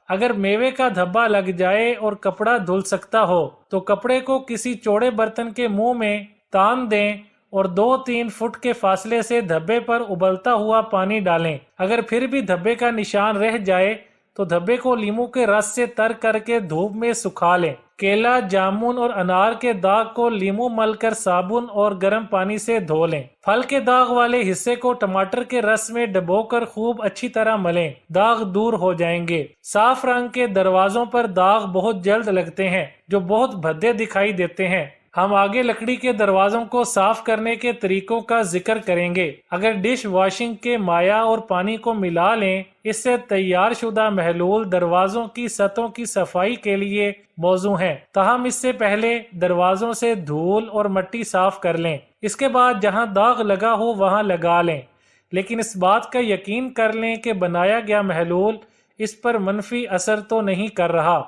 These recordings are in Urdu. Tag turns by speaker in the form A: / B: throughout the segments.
A: اگر میوے کا دھبا لگ جائے اور کپڑا دھل سکتا ہو تو کپڑے کو کسی چوڑے برتن کے منہ میں تان دیں اور 2-3 فٹ کے فاصلے سے دھبے پر ابلتا ہوا پانی ڈالیں۔ اگر پھر بھی دھبے کا نشان رہ جائے تو دھبے کو لیموں کے رس سے تر کر کے دھوپ میں سکھا لیں۔ کیلا، جامن اور انار کے داغ کو لیموں مل کر صابن اور گرم پانی سے دھو لیں۔ پھل کے داغ والے حصے کو ٹماٹر کے رس میں ڈبو کر خوب اچھی طرح ملیں، داغ دور ہو جائیں گے۔ صاف رنگ کے دروازوں پر داغ بہت جلد لگتے ہیں جو بہت بھدے دکھائی دیتے ہیں۔ ہم آگے لکڑی کے دروازوں کو صاف کرنے کے طریقوں کا ذکر کریں گے۔ اگر ڈش واشنگ کے مائع اور پانی کو ملا لیں، اس سے تیار شدہ محلول دروازوں کی سطحوں کی صفائی کے لیے موزوں ہیں، تاہم اس سے پہلے دروازوں سے دھول اور مٹی صاف کر لیں۔ اس کے بعد جہاں داغ لگا ہو وہاں لگا لیں، لیکن اس بات کا یقین کر لیں کہ بنایا گیا محلول اس پر منفی اثر تو نہیں کر رہا۔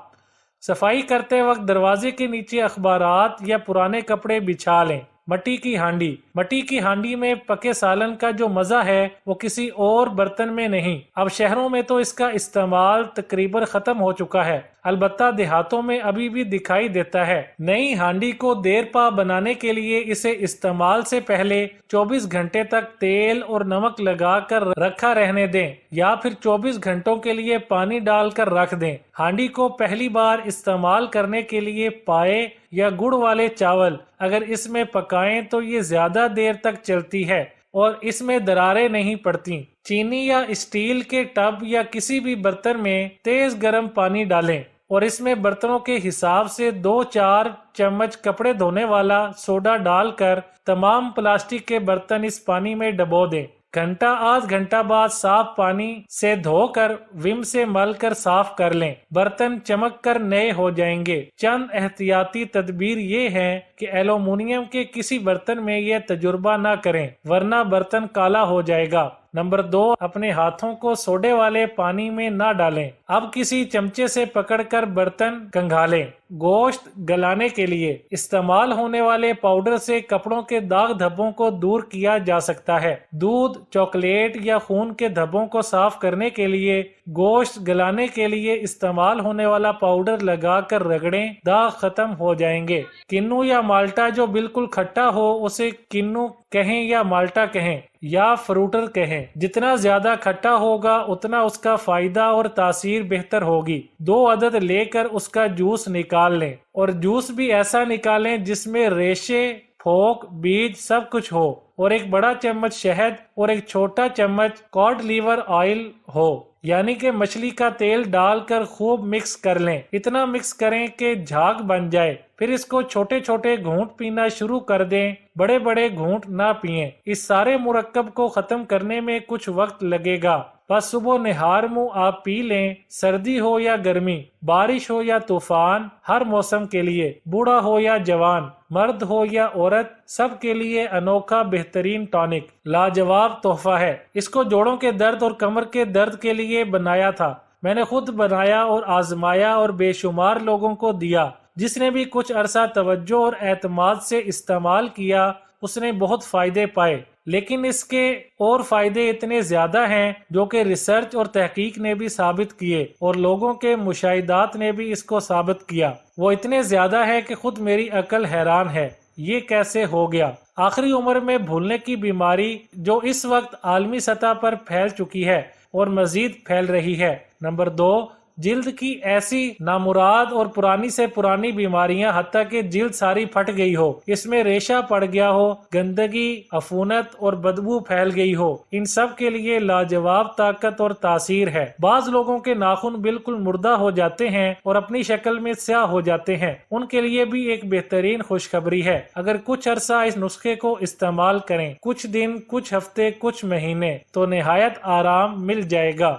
A: صفائی کرتے وقت دروازے کے نیچے اخبارات یا پرانے کپڑے بچھا لیں۔ مٹی کی ہانڈی۔ مٹی کی ہانڈی میں پکے سالن کا جو مزہ ہے وہ کسی اور برتن میں نہیں۔ اب شہروں میں تو اس کا استعمال تقریباً ختم ہو چکا ہے، البتہ دیہاتوں میں ابھی بھی دکھائی دیتا ہے۔ نئی ہانڈی کو دیر پا بنانے کے لیے اسے استعمال سے پہلے 24 گھنٹے تک تیل اور نمک لگا کر رکھا رہنے دیں یا پھر 24 گھنٹوں کے لیے پانی ڈال کر رکھ دیں۔ ہانڈی کو پہلی بار استعمال کرنے کے لیے پائے یا گڑ والے چاول اگر اس میں پکائیں تو یہ زیادہ دیر تک چلتی ہے اور اس میں دراریں نہیں پڑتی۔ چینی یا اسٹیل کے ٹب یا کسی بھی برتن میں تیز گرم پانی ڈالیں اور اس میں برتنوں کے حساب سے 2-4 چمچ کپڑے دھونے والا سوڈا ڈال کر تمام پلاسٹک کے برتن اس پانی میں ڈبو دیں۔ گھنٹہ آدھ گھنٹہ بعد صاف پانی سے دھو کر ویم سے مل کر صاف کر لیں، برتن چمک کر نئے ہو جائیں گے۔ چند احتیاطی تدبیر یہ ہیں کہ ایلومینیم کے کسی برتن میں یہ تجربہ نہ کریں ورنہ برتن کالا ہو جائے گا۔ نمبر 2، اپنے ہاتھوں کو سوڈے والے پانی میں نہ ڈالیں۔ اب کسی چمچے سے پکڑ کر برتن کنگھالیں۔ گوشت گلانے کے لیے استعمال ہونے والے پاؤڈر سے کپڑوں کے داغ دھبوں کو دور کیا جا سکتا ہے۔ دودھ، چاکلیٹ یا خون کے دھبوں کو صاف کرنے کے لیے گوشت گلانے کے لیے استعمال ہونے والا پاؤڈر لگا کر رگڑیں، داغ ختم ہو جائیں گے۔ کنو یا مالٹا جو بالکل کھٹا ہو اسے کنو کہیں یا مالٹا کہیں یا فروٹر کہیں۔ جتنا زیادہ کھٹا ہوگا اتنا اس کا فائدہ اور تاثیر بہتر ہوگی۔ 2 عدد لے کر اس کا جوس نکال لیں اور جوس بھی ایسا نکالیں جس میں ریشے، پھوک، بیج سب کچھ ہو اور ایک بڑا چمچ شہد اور ایک چھوٹا چمچ کاڈ لیور آئل ہو، یعنی کہ مچھلی کا تیل ڈال کر خوب مکس کر لیں۔ اتنا مکس کریں کہ جھاگ بن جائے، پھر اس کو چھوٹے چھوٹے گھونٹ پینا شروع کر دیں، بڑے بڑے گھونٹ نہ پئیں۔ اس سارے مرکب کو ختم کرنے میں کچھ وقت لگے گا، بس صبح نہار منہ آپ پی لیں۔ سردی ہو یا گرمی، بارش ہو یا طوفان، ہر موسم کے لیے، بوڑھا ہو یا جوان، مرد ہو یا عورت، سب کے لیے انوکھا بہترین ٹانک لاجواب تحفہ ہے۔ اس کو جوڑوں کے درد اور کمر کے درد کے لیے بنایا تھا۔ میں نے خود بنایا اور آزمایا اور بے شمار لوگوں کو دیا۔ جس نے بھی کچھ عرصہ توجہ اور اعتماد سے استعمال کیا اس نے بہت فائدے پائے، لیکن اس کے اور فائدے اتنے زیادہ ہیں جو کہ ریسرچ اور تحقیق نے بھی ثابت کیے اور لوگوں کے مشاہدات نے بھی اس کو ثابت کیا۔ وہ اتنے زیادہ ہے کہ خود میری عقل حیران ہے، یہ کیسے ہو گیا۔ آخری عمر میں بھولنے کی بیماری جو اس وقت عالمی سطح پر پھیل چکی ہے اور مزید پھیل رہی ہے۔ نمبر 2، جلد کی ایسی نامراد اور پرانی سے پرانی بیماریاں، حتیٰ کہ جلد ساری پھٹ گئی ہو، اس میں ریشہ پڑ گیا ہو، گندگی، عفونت اور بدبو پھیل گئی ہو، ان سب کے لیے لاجواب طاقت اور تاثیر ہے۔ بعض لوگوں کے ناخن بالکل مردہ ہو جاتے ہیں اور اپنی شکل میں سیاہ ہو جاتے ہیں، ان کے لیے بھی ایک بہترین خوشخبری ہے۔ اگر کچھ عرصہ اس نسخے کو استعمال کریں، کچھ دن، کچھ ہفتے، کچھ مہینے، تو نہایت آرام مل جائے گا۔